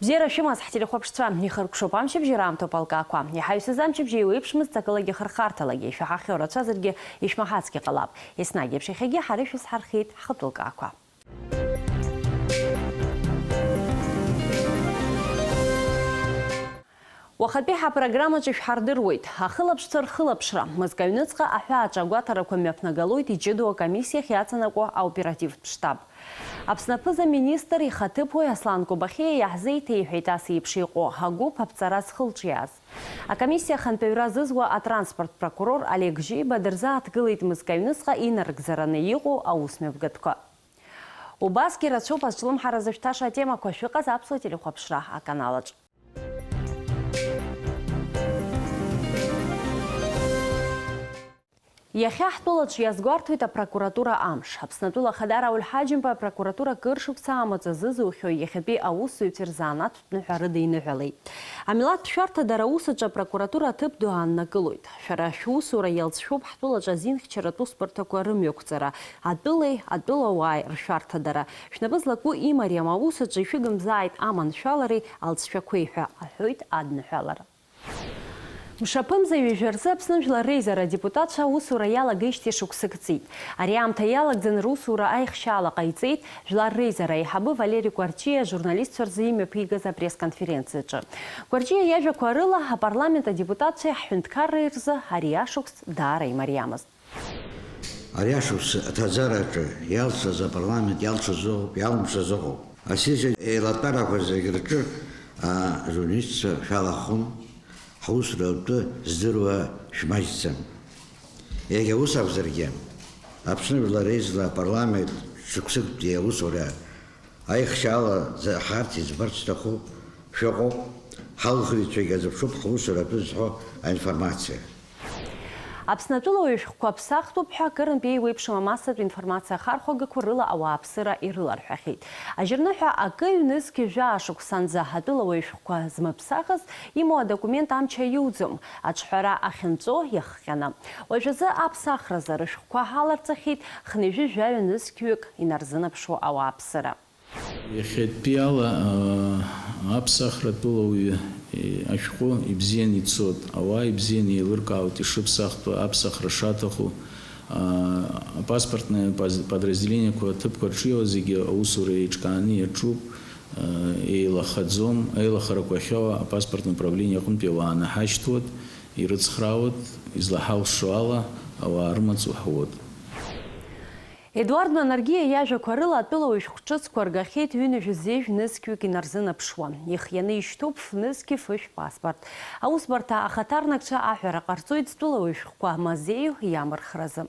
Бзера шимас ҳтелехәаԥшцәа ихыркәшоуп амшьыбжьы полкақәа. Иҳаҩсыз амшьыбжьы еиуеиԥшмыз ҵакылагьы хырхарҭалагьы ишәаҳахьоу рацәазаргьы ишәмаҳацгьы ҟалап. Еснагь еиԥш иахьагьы ҳара ишәызҳархеит ҳхатәылкаақәа. Уахатәи ҳапрограммаҿы ишәҳардыруеит. Ахылаԥшцәа рхылаԥшра. Мызк аҩныҵҟа аҳәааҿ агәаҭарақәа мҩаԥнагалоит иҷыдоу акомиссиахь иаҵанакуа аоперативтә штаб. Аԥсны аԥыза-министр ихаҭыԥуаҩ Аслан Кобахьиа иаҳзеиҭеиҳәеит ас еиԥш иҟоу агәыԥ аԥҵара зхылҿиааз. Акомиссиа хантәаҩра зызуа атранспорт прокурор Олег Жиба дырзааҭгылеит мызк аҩныҵҟа инаргӡараны иҟоу аусмҩаԥгатәқәа. Убасгьы рацәоуп азҿлымҳара зышәҭаша атемақәа шәыҟаз аԥсуа телехәаԥшра аканалаҿ. Иахьа ҳтәылаҿ иазгәарҭоит апрокуратура амш. Аԥснытәыла Хадара Ульҳаџьымба апрокуратура кыр шықәса амаҵ азызухьоу иахьатәи аусзуҩцәа рзаанаттә ныҳәа рыдиныҳәалеит. Амилаҭтә шәарҭадара аусаҿы апрокуратура аҭыԥ ду ааннакылоит. Шәара шәусура иалҵшәоуп ҳтәылаҿ азинхьчаратә усбарҭақәа рымҩақәҵара, атәылеи атәылауааи ршәарҭадара. Шәнапы злаку имариам аусаҿы ишәыгымзааит аманшәалареи алҵшәақәеи ҳәа аҳәоит адныҳәалара. Мшаԥымза ҩажәа Аԥсны Жәлар Реизара адепутатцәа аусура иалагеижьҭеи шықәсык ҵит. Ари аамҭа иалагӡаны русура аихшьаала ҟаиҵеит Жәлар Реизара аиҳабы Валери Кәарҷиа ажурналистцәа рзы имҩаԥигаз апресс-конференциаҿы. Кәарҷиа иажәақәа рыла апарламент адепутатцәа ҳҳәынҭқарра рзы ари ашықәс даара имариамызт. Ари ашықәс аҭаӡараҿы иалҵыз апарламент иалҵыз ыҟоуп, иалымшаз ыҟоуп. Асижа еилатәарақәа зегьы рҿы ажурналистцәа шәалахәын. Ҳусура атәы здыруа шәмаҷӡам. Егьа ус акәзаргьы, Аԥсны Жәлар Реизара апарламент шықәсыктәи аусура аихшьаала ҳарҭ иӡбарц сҭахуп, шәыҟоуп, ҳалхыҩцәагьы азыԥшуп ҳусура атәы зҳәо аинформациа. Аԥснатәылауаҩ шәҟәқәа ԥсахтәуп ҳәа акырынтә еиуеиԥшым амассатә информациа ахархәагақәа рыла ауааԥсыра ирыларҳәахьеит. Ажьырныҳәа акы ҩнызқьы жәашықәсанӡа атәылауаҩ шәҟәқәа змыԥсахыз имоу адокумент амч аиуӡом, аҿҳәара ахьынҵәо иахҟьаны. Уажәазы аԥсахразы рышәҟәқәа ҳаларҵахьеит хнҩажәи жәаҩа-нызқьҩык инарзынаԥшуа ауааԥсыра. Иахьатәи ала аԥсахра атәылауаҩ ашәҟәы ибзианы ицот, ауаа ибзианы еилыркаауеит ишыԥсахтәу, аԥсахра шаҭаху, апаспортное подразделениақәа аҭыԥқәа рҿиауа зегьы аусура еиҿкааны иаҿуп, еилахаӡом, аилахарақәа ахьоу апаспортное управление аҟнытә ауаа наҳашьҭуеит, ирыцхраауеит, излаҳалшо ала ауаа рымаҵ уаҳуеит. Едуард Манаргиа иажәақәа рыла атәылауаҩ шәҟәҿыцқәа ргахьеит ҩынҩажәа нызқьҩык инарзынапшуа. Ихианы ишьҭоуп фнызқьи фышә паспорт. Аусбарҭа ахаҭарнакцәа аҳәара ҟарҵоит зтәылауаҩ шәҟәқәа мазеиу иамырхразы.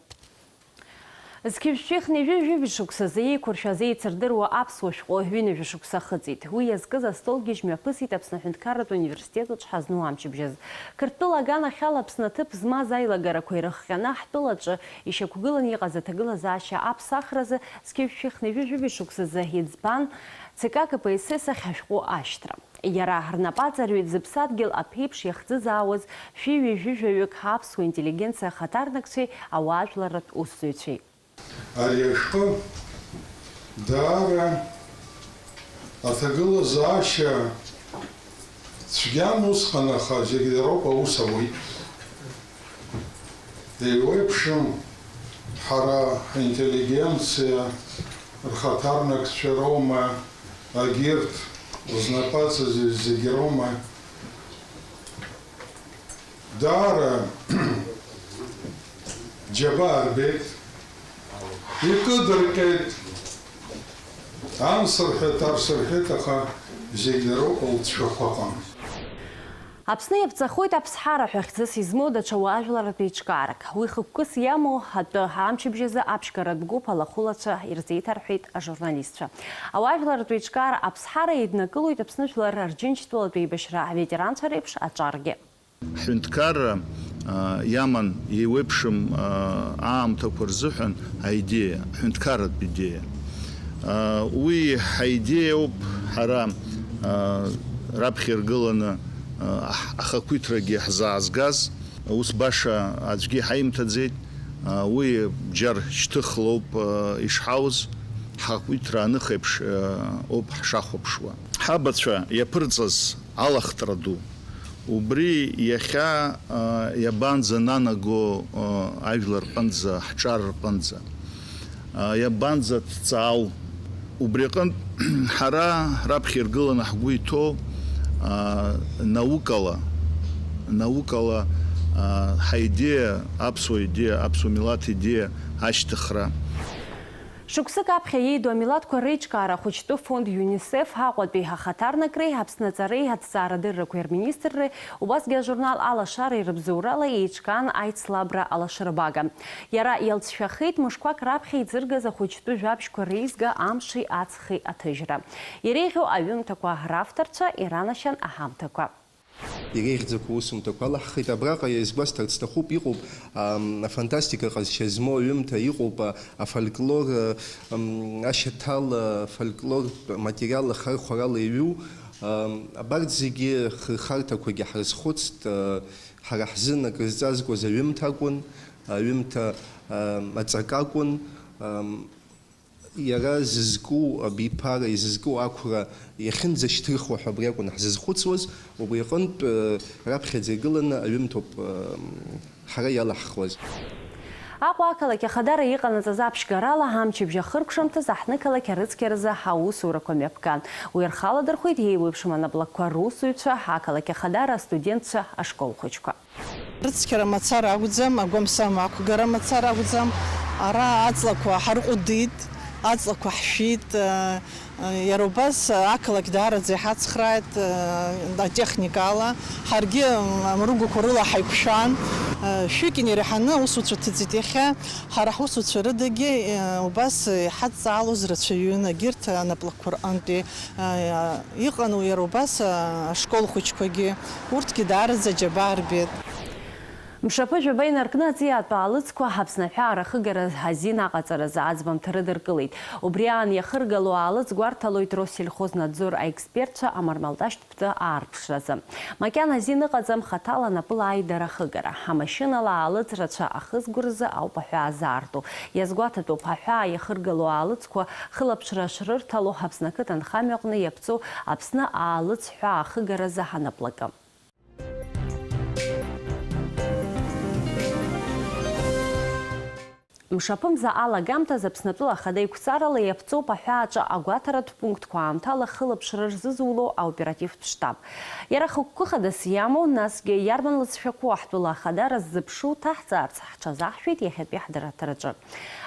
Зқьышәшәи хнҩажәи шықәсазы еиқәыршәаз еицырдыруа аԥсуа шәҟәы ҩынҩажәа шықәса хыҵит. Уи иазкыз астолгьежь мҩаԥысит Аԥсны аҳәынҭқарратә университет ҳазну амчыбжьаз. Қырҭтәыла аганахьала Аԥсны аҭыԥ змаз аилагарақәа ирыхҟьаны ҳтәылаҿы ишьақәгыланы иҟаз аҭагылазаашьа аԥсахразы зқьышәшәи хнҩажәи шықәсазы иӡбан ЦК КПСС ахь ашәҟәы ашьҭра. Иара ҳарнапаҵаҩҩы зыԥсадгьыл аԥеиԥш иахӡыӡаауаз шәи-ҩажәижәаҩык ҳаԥсуа интеллигенциа ахаҭарнакцәеи ауаажәларратә усзуҩцәеи. Ари ашәҟәы даара аҭагылазаашьа цәгьам усҟан, аха зегьы роуп аус ауеит. Еиуеиԥшым ҳара ҳинтеллигенциа рхаҭарнакцәа роума, агьырҭ знапаҵаӡҩы зегьы роума. Даара џьабаа арбеит. Икыдырҟьеит, ансырҳәеит, арсырҳәеит, аха зегьы роуп лҵшәақәа ыҟам. Аԥсны иаԥҵахоит аԥсҳара ҳәа хьӡыс измоу даҽа уаажәларатә еиҿкаарак. Уи хықәкыс иамоу атәы амчыбжьазы аԥшьгаратә гәыԥ алахәылацәа ирзеиҭарҳәеит ажурналистцәа. Ауаажәларатә еиҿкаара аԥсҳара еиднакылоит Аԥсны Жәлар Арџьынџьтәылатә еибашьра аветеранцәа реиԥш аҿаргьы. Ҳәынҭқарра иаман еиуеиԥшым аамҭақәа рзыҳәан аидеиа, ҳәынҭқарратә идеиа. Уи ҳаидеиоуп ҳара раԥхьа иргыланы ахақәиҭрагьы ҳзаазгаз, ус баша аӡәгьы ҳаимҭаӡеит, уи џьар шьҭыхлоуп ишҳауз, ҳахақәиҭра аныхеиԥш ауп ҳшахәаԥшуа. ҳабацәа иаԥырҵаз алахтра ду. Убри иахьа иабанӡа нанаго ажәлар рҟынӡа, ҳҿар рҟынӡа. Иабанӡа дҵаау. Убри аҟынтә ҳара раԥхьа иргыланы ҳгәы иҭоу наукала ҳаидеиа, аԥсуа идеиа, аԥсуа милаҭ идеиа ашьҭыхра. Шықәсык аԥхьа иеиду амилаҭқәа реиҿкаара ахәыҷтәы фонд ЮНИСЕФ ҳаҟәатәи ҳахаҭарнакреи, Аԥсныҵареи, аҭҵаарадыррақәеи рминистрреи, убасгьы ажурнал Алашареи рыбзоурала еиҿкаан аицлабра Алашарбага. Иара иалҵшәахеит мышқәак раԥхьа иӡыргаз ахәыҷтәы жәабжьқәа реизга амши аҵхи аҭыжьра. Иреиӷьу аҩымҭақәа равторцәа, иранашьан аҳамҭақәа. Иреиӷьӡақәа усумҭақәа алаҳхит. Абраҟа иазгәасҭарц сҭахуп, иҟоуп афантастика ҟазшьа змоу аҩымҭа, иҟоуп афольклор ашьаҭал, фольклор материал хархәарала иҩу. Абарҭ зегьы хырхарҭақәагьы ҳрызхәыцт. Ҳара ҳзын акыр зҵазкуаз аҩымҭа акәын, аҩымҭа аҵак акәын. Иара зызку абиԥара, изызку ақәра иахьынӡашьҭырхуа ҳәа абри акәын ҳзызхәыцуаз. Убри аҟынтә раԥхьаӡа игыланы аҩымҭоуп ҳара иалаҳхуаз. Аҟәа ақалақь ахадара иҟанаҵаз аԥшьгарала ҳамчыбжь ахыркәшамҭаз аҳҭнықалақь арыцқьаразы ҳаусурақәа мҩаԥган. Уи рхаладырхәит иеиуеиԥшым анаплакқәа русуҩцәа, ҳақалақь ахадара астудентцәа, ашколхәыҷқәа. Рыцқьара мацара акәӡам, агәамсам ақәгара мацара акәӡам. Ара аҵлақәа ҳарҟәыдит, аҵлақәа ҳшәит. Иара убас ақалақь даараӡа иҳацхрааит атехникала. Ҳаргьы амругақәа рыла ҳаиқәшәан. Шәҩыкгьы иреиҳаны аусуцәа ҭыҵит. Иахьа ҳара ҳусуцәа рыдагьы убас иҳадҵаалоз рацәаҩын егьырҭ анаплакқәа рҟынтәи. Иҟан иара убас ашкол хәыҷқәагьы, урҭгьы даараӡа џьабаа рбеит. Мшаԥы жәаба инаркны аҵиаатәа алыҵқәа ҳаԥснаҳәаа рахыгара ҳазин аҟаҵаразы аӡбамҭа рыдыркылеит. Убри аан иахыргало алыҵ гәарҭалоит Россельхознадзор аекспертцәа амармалташьтә аарԥшразы. Макьана азин ыҟаӡам хаҭала напыла аидара ахыгара. Амашьынала алыҵ рацәа ахызго рзы ауп аҳәаа заарту. Иазгәаҭатәуп аҳәаа иахыргало алыҵқәа хылаԥшра шрырҭало Ҳаԥсны ақыҭанхамҩаҟны иаԥҵоу Аԥсны аалыҵ ҳәаа ахыгаразы ҳанаплакы. Мшаԥымза алагамҭаз Аԥснытәыла ахада еиқәҵарала иаԥҵоуп аҳәааҿы агәаҭаратә пунктқәа аамҭала хылаԥшра рзызуло аоперативтә штаб. Иара хықәкы-хадас иамоу, насгьы иарбан лыҵшәақәоу аҳҭәыла ахадара ззыԥшу ҭаҳҵаарц ҳҽазаҳшәеит иахьатәи ҳдырраҭараҿы.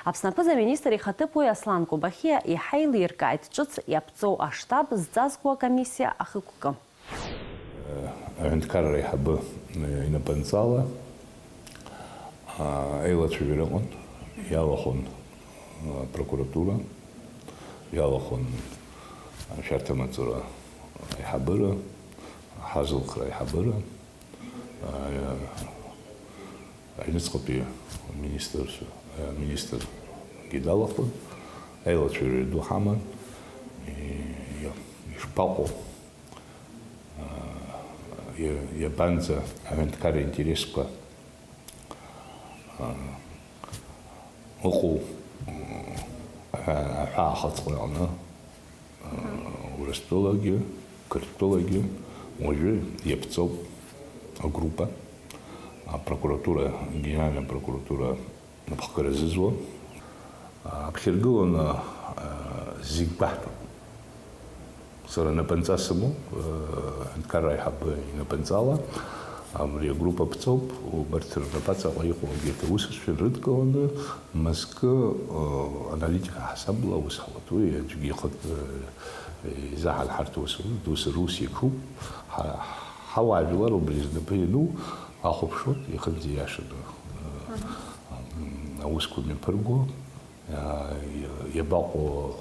Аԥсны аминистр ихаҭыԥуаҩ Аслан Кобахиа иаҳа еилиркааит ҿыц иаԥҵоу аштаб зҵазкуа акомиссиа ахықәкы. Аҳәынҭқарра аиҳабы инапынҵала еилацәажәара ыҟан. Иалахон прокуратура, иалахон шәарҭамаҵура аиҳабыра, ҳазылхра аиҳабыра, аҩныҵҟатәи министргьы далахон. Аилацәажәара ду ҳаман. Ишԥаҟоу иабанӡа аҳәынҭқарра интересқәа ыҟоу аҳәаа ахаҵҟа аҟны Урыстәылагьы, Қырҭтәылагьы уажәы иаԥҵоуп агруппа. Апрокуратура, генеральная прокуратура напхкара зызуа. Аԥхьаргыланы зегь баҳҭоуп. Сара напынҵа сымоуп, аҳәынҭқарра аиҳабы инапынҵала. Абри агруппа ԥҵоуп, убарҭ рнапаҵаҟа иҟоу егьырҭ аусуцәа рыдкыланы мызкы аналитика ҳасабла аус ҳауату, аӡәгьы изаҳалҳарҭоу дус рус иқәуп. Ҳауаажәлар убри знапы иану ахәаԥшуеит ихынӡа ииашаны аусқәа мҩаԥырго. Иабаҟоу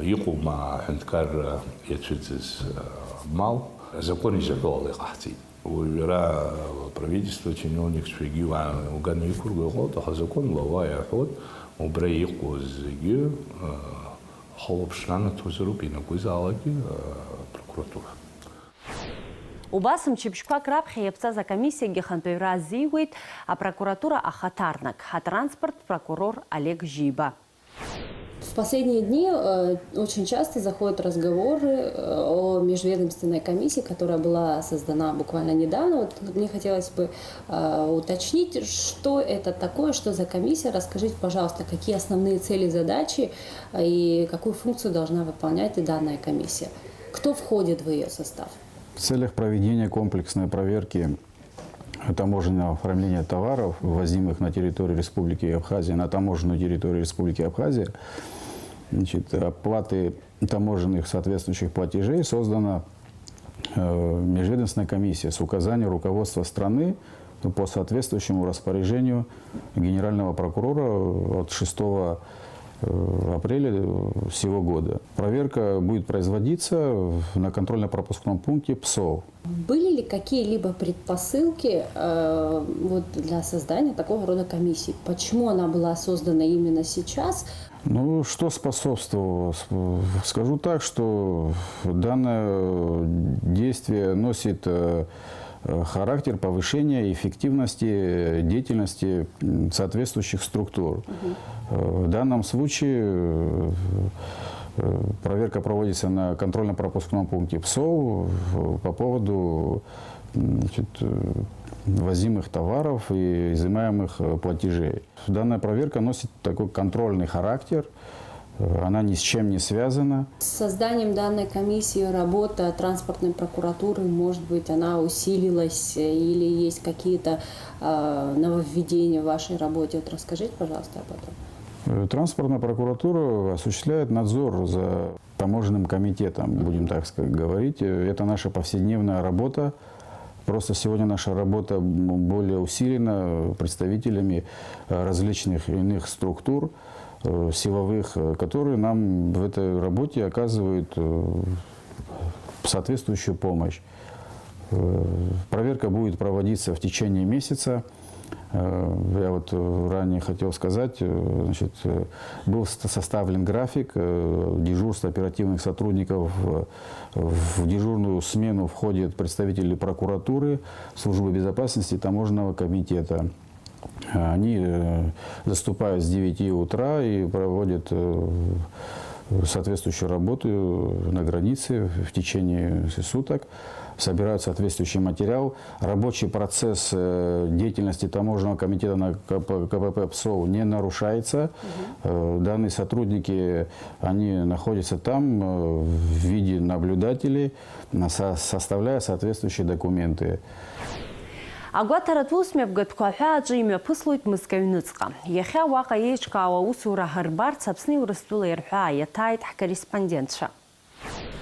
иҟоума аҳәынҭқарра иацәыӡыз мал, азакәын изаҳәо ала иҟаҳҵеит. Уажәра правительство чиновникцәагьы уганы иқәыргылоит, аха законла иаҳәоит, убра иҟоу зегьы хылаԥшранаҭозароуп ианакәызаалакгьы апрокуратура. Убас мчыбжьқәак раԥхьа иаԥҵаз акомиссиагьы хантәаҩра азиуеит апрокуратура ахаҭарнак, ҳатранспорт прокурор Олег Жиба. В последние дни очень часто заходят разговоры о межведомственной комиссии, которая была создана буквально недавно. Вот мне хотелось бы уточнить, что это такое, что за комиссия. Расскажите, пожалуйста, какие основные цели, задачи и какую функцию должна выполнять данная комиссия. Кто входит в ее состав? В целях проведения комплексной проверки таможенного оформления товаров, ввозимых на территорию Республики Абхазия, на таможенную территорию Республики Абхазия, значит, оплаты таможенных соответствующих платежей создана межведомственная комиссия с указанием руководства страны по соответствующему распоряжению Генерального прокурора от 6 апреля сего года. Проверка будет производиться на контрольно-пропускном пункте ПСОВ. Были ли какие-либо предпосылки для создания такого рода комиссии? Почему она была создана именно сейчас? Ну, что способствовало? Скажу так, что данное действие носит характер повышения эффективности деятельности соответствующих структур. В данном случае проверка проводится на контрольно-пропускном пункте ПСОВ по поводу, значит, ввозимых товаров и изымаемых платежей. Данная проверка носит такой контрольный характер. Она ни с чем не связана. С созданием данной комиссии работа транспортной прокуратуры, может быть, она усилилась или есть какие-то нововведения в вашей работе? Вот расскажите, пожалуйста, об этом. Транспортная прокуратура осуществляет надзор за таможенным комитетом, будем так говорить. Это наша повседневная работа. Просто сегодня наша работа более усилена представителями различных иных структур силовых, которые нам в этой работе оказывают соответствующую помощь. Проверка будет проводиться в течение месяца. Я вот ранее хотел сказать, значит, был составлен график дежурства оперативных сотрудников. В дежурную смену входят представители прокуратуры, службы безопасности, таможенного комитета. Они заступают с 9 утра и проводят соответствующую работу на границе в течение суток, собирают соответствующий материал. Рабочий процесс деятельности таможенного комитета на КПП ПСОВ не нарушается. Данные сотрудники, они находятся там в виде наблюдателей, составляя соответствующие документы. Агуатарат усмебгат куахаджи имя пыслует мыскавницка. Яхя вака ечкава усура харбарц апсны урастула ирхая тайт корреспондентша.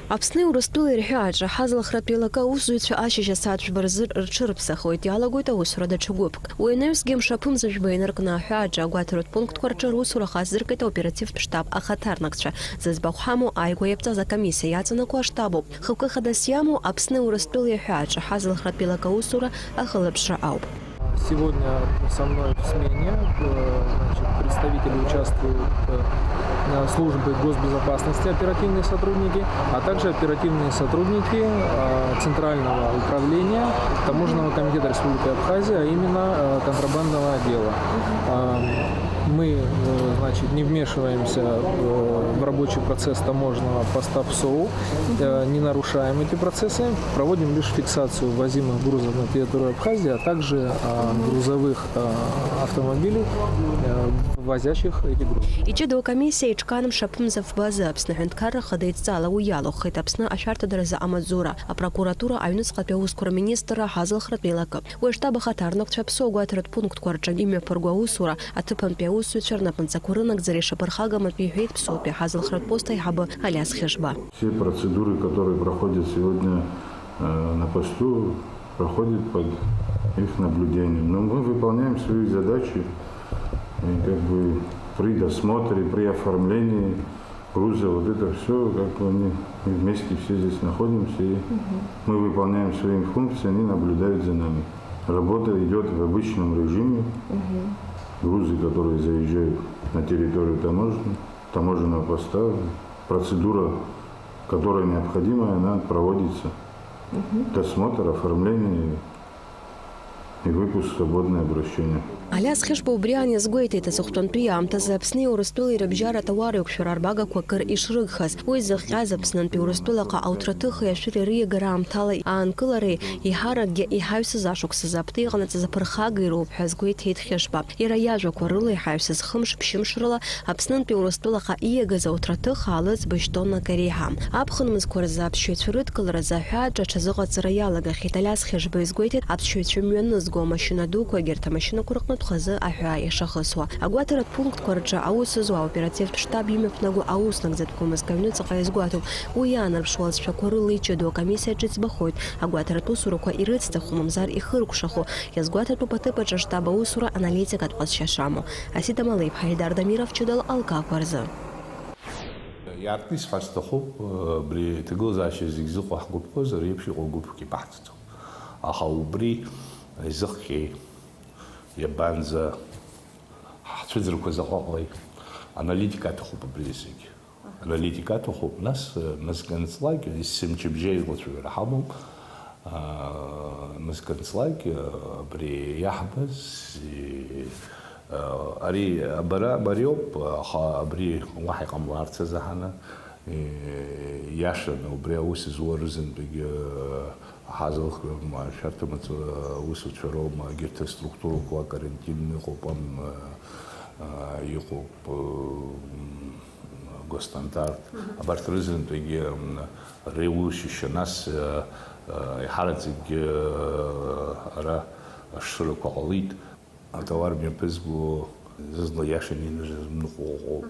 Аԥсны Урыстәыла ирҳәааҿ ҳазлахра атәеилакы аусзуҩцәа ашьыжь асааҭ жәба рзы рҽырԥсахуеит, иалагоит аусура даҽа гәыԥк. Уи анаҩсгьы мшаԥымза жәба инаркны аҳәааҿ агәаҭаратә пунктқәа рҿы русура хазыркит аоперативтә штаб ахаҭарнакцәа. Зыӡбахә ҳамоу ааигәа иаԥҵаз акомиссиа иаҵанакуа аштабуп. Хықәкы хадас иамоу Аԥсны Урыстәыла ирҳәааҿ ҳазлахра атәеилакы аусура ахылаԥшра ауп. Сегодня со мной в смене представители участвуют службы госбезопасности, оперативные сотрудники, а также оперативные сотрудники Центрального управления Таможенного комитета Республики Абхазия, а именно контрабандного отдела. Мы, значит, не вмешиваемся в рабочий процесс таможенного поста ПСОВ, не нарушаем эти процессы, проводим лишь фиксацию ввозимых грузов на территорию Абхазии, а также грузовых автомобилей, возящих эти грузы. Иҷыдоу комиссиа иҿканым шаԥымза фбазы Аԥсны аҳәынҭқарра хада идҵала уи иалахәхеит Аԥсны ашәарҭадаразы амаҵзура, апрокуратура аҩныҵҟатәи аусқәа министрра ҳазлахратә еилакы. Уи аштаб ахаҭарнакцәа ԥсуа агәаҭаратә пунктқәа рҿы имҩаԥырго аусура аҭыԥантәи аусзуҩцәа рнапынҵақәа рынагӡара ишаԥырхагаматәы иҳәеит ԥсоупи ҳазлахратә пост аиҳабы Алиас Хьажба. Все процедуры, которые проходят сегодня на посту, проходят под их наблюдением. Но мы выполняем свои задачи и как бы при досмотре, при оформлении груза, вот это все, как бы мы вместе все здесь находимся, и мы выполняем свои функции, они наблюдают за нами. Работа идет в обычном режиме. Грузы, которые заезжают на территорию таможенного поста, процедура, которая необходима, она проводится. Досмотр, оформление и выпуск, свободное обращение. Алиас Хешба убри аниазгәеиҭеит аҵыхәтәантәи аамҭазы Аԥсни Урыстәылеи рыбжьара тауарҩықәшәара арбагақәа кыр ишрыгхаз. Уи зыхҟьаз Аԥснынтәи Урыстәылаҟа ауҭраҭыхи ашәыри риагара аамҭала аанкылареи иҳаракгьы иҳаҩсыз ашықәсазы апты иҟанаҵаз аԥырхага ироуп ҳәа азгәеиҭеит Хешба. Иара иажәақәа рыла иҳаҩсыз хымш-ԥшьымш рыла Аԥснынтәи Урыстәылаҟа ииагаз ауҭраҭых аалыҵбыжь тоннак реиҳа. Аԥхын мызқәа рзы аԥсшьаҩцәа рыдкыларазы аҳәааҿ аҽазыҟаҵара иалагахьеит. Алиас Хешба изгәеиҭеит аԥсшьаҩцәа мҩанызго амашьына дуқәагьы арҭ амашьынақәа рҟнытә хазы аҳәаа иашахысуа. Агәаҭаратә пунктқәа рҿы аус зуа аоперативтә штаб имҩаԥнаго ауснагӡатәқәа мызк аҩныҵҟа иазгәаҭоуп. Уи иаанарԥшуа алҵшәақәа рыла иҷыдоу акомиссиа ҿыӡбахоит. Агәаҭаратә усурақәа ирыцҭаху мамзар ихыркәшахо иазгәаҭатәуп аҭыԥ аҿы аштаб аусура аналитикатә ҟазшьа шамоу. Асида Малеиԥ, Ҳаидар Дамиров, Ҷыдал алкаақәа рзы. Иаартны исҳәасҭахуп, абри ҭагылазаашьа зегь зыҟоу ҳгәыԥқәа реиԥш иҟоу гәыԥк ибаҳҵаӡом. Аха убри изыхҟьеи иабанӡа ҳцәыӡрақәа заҟаҟлеи аналитика аҭахуп абри зегь. Аналитика аҭахуп, нас мызканцлак исымчыбжьа иҟоуцәажәара ҳамоуп. Мызканцлак абри иаҳбаз ари абариоуп, аха абри уаҳа иҟамлаарц азаҳаны иашаны убри аус зуа рызынтәигьы ҳазалхрым шәарҭамаҵ усуцәа роума егьырҭ аструктурақәа карантин иҟоуп, иҟоуп госстандарт, абарҭ рызынтәигьы реиусшьышьа, нас иҳараӡакгьы ара ашшырақәа ҟалит. Атовар мҩаԥызго зызла иашаны инырзымныҟәо ыҟоуп.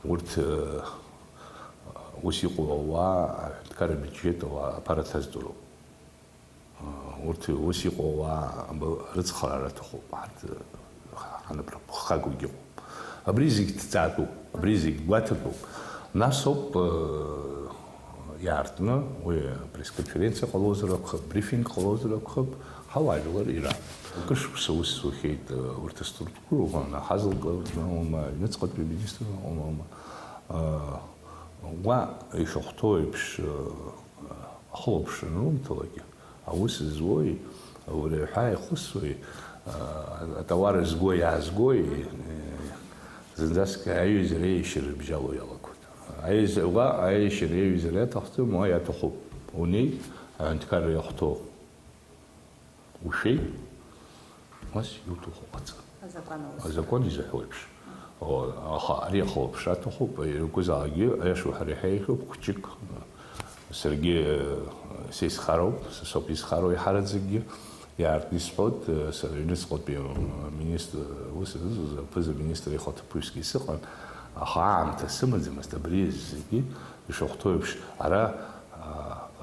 Урҭ ус иҟоу ауаа аҳәынҭқар абиуџьет ауаа аԥарат азҵароуп. Урҭ ус иҟоу ауаа рыцхыраара аҭахуп, ҳанапхагоугьы ыҟоуп. Абри зегь ҭҵаатәуп, абри зегь гәаҭатәуп. Нас ауп иаартны уи пресс-конференциа ҟалозар акәхап, брифинг ҟалозар акәхап, ҳауаажәлар ира. Кышықәса ус зуахьеит урҭ аструктурақәа, ҳазалҟаума, аҩныҵҟатәи аминистр ҟалома. Уа ишахәҭоу еиԥш ахылаԥшра анрумҭалакгьы, аус зуои, ауаҩ ихысуеи, атауар згои аазгои, зынӡаск аиҩызара еиашьара рыбжьалоу иалагоит. Уа аиашьара аиҩызара иаҭахӡам, уа иаҭахуп. Унеи, аҳәынҭқар иахәҭоу ушәеи, нас иуҭаху ҟаҵа. Азакон изаҳәо еиԥш. Аха ари ахылаԥшра аҭахуп, иакәызаалакгьы аиашоу ҳара иҳаихьоуп хәыҷык. Саргьы сеизхароуп, са соуп изхароу иҳараӡакгьы. Иаартны исҳәоит, сара аҩныҵҟатәи аминистр ус зызуз аԥыза-министр ихаҭыԥуаҩсгьы сыҟан, аха аамҭа сымаӡамызт абри зегьы ишахәҭоу еиԥш ара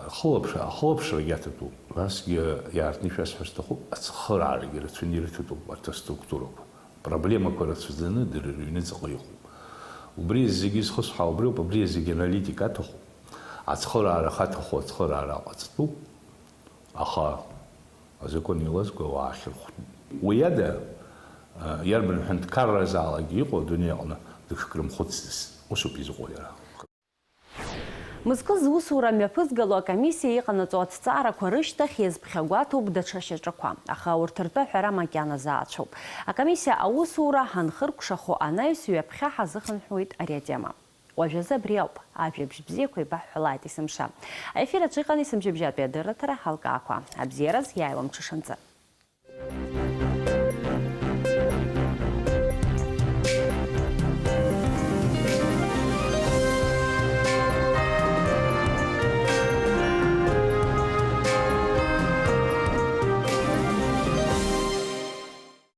ахылаԥшрагьы аҭатәуп. Насгьы иаартны ишәасҳәар сҭахуп, ацхыраарагьы рацәаны ирыҭатәуп арҭ аструктурақәа. Проблемақәа рацәаӡаны дара рыҩныҵҟа иҟоуп. Убри зегьы зхысҳәаау убриоуп, абри зегьы аналитика аҭахуп. Ацхыраара хаҭаху ацхыраара ҟаҵатәуп, аха азакон илазго ауаа ахьырхәтәуп. Уи ада иарбан ҳәынҭқарразаалакгьы иҟоу адунеи аҟны дышкрымхәыцтәыс, усоуп изыҟоу иара. Мызкы зусура мҩаԥызгало акомиссиа иҟанаҵо аҭҵаарақәа рышьҭахь иазԥхьагәаҭоуп даҽа шьаҿақәа, аха урҭ ртәы аҳәара макьана заацәоуп. Акомиссиа аусура ҳанхыркәшахо анаҩс ҩаԥхьа ҳазыхынҳәуеит ари атема. Уажәазы абри ауп, ажәабжь бзиақәа ибаҳҳәалааит есымша. Аефир аҿы иҟан есымчыбжьатәи адырраҭара ҳалкаақәа. Абзиараз иааиуамҽышанҵы.